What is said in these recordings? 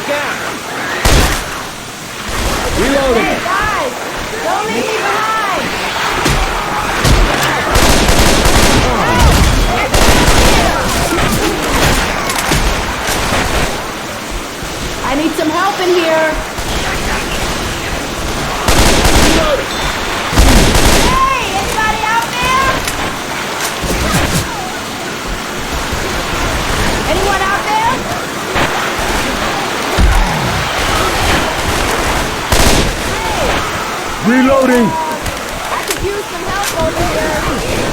Look out! Reloading! Hey, guys! Don't leave me behind! I need some help in here! Reloading! Hey! Anybody out there? Anyone out there? Reloading! I could use some help over here.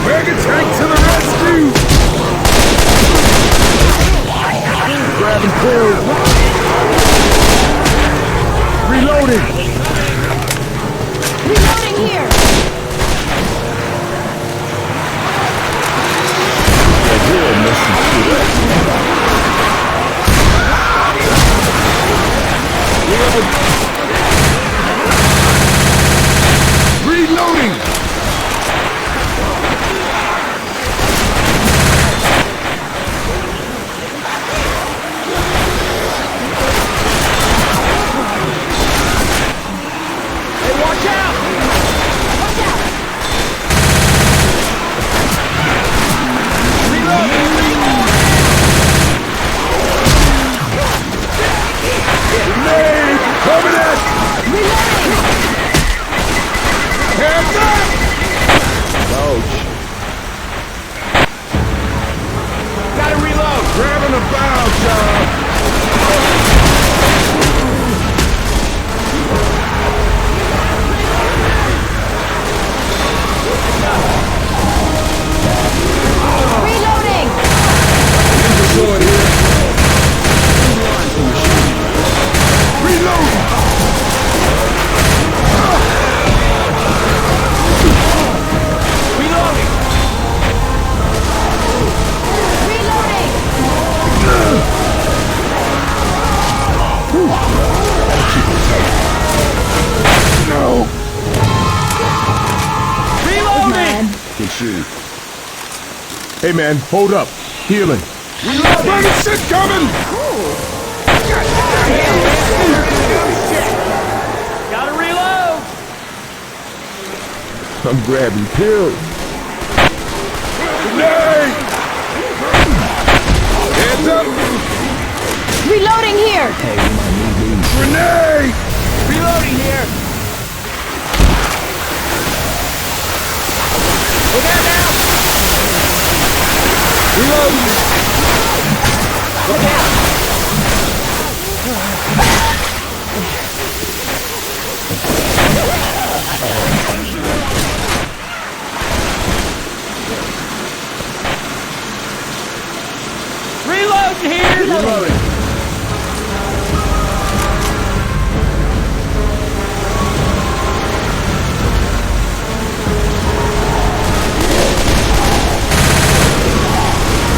Mega tank to the rescue! Grabbing pills! Reloading! Reloading here! We're messing shit up. Reloading! Hey, watch out! Watch out! Grenade! Coming at you! Reloading! Hands up! Ouch. Gotta reload! Grabbing a bow job! Reloading! Sword here. Reload! Reloading! Reloading! No! Reloading! Good shit. Hey man, hold up. Healing. Reloading! Shit coming! Gotta reload! I'm grabbing pills. Grenade! Hands up! Reloading here! Grenade! Reloading here! Look out now! Reloading! Look out! Reloading here! Reloading.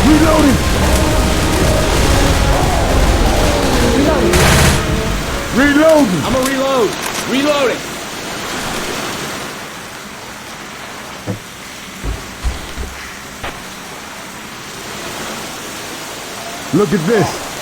Reloading! Reloading! I'm gonna reload! Reloading! Look at this.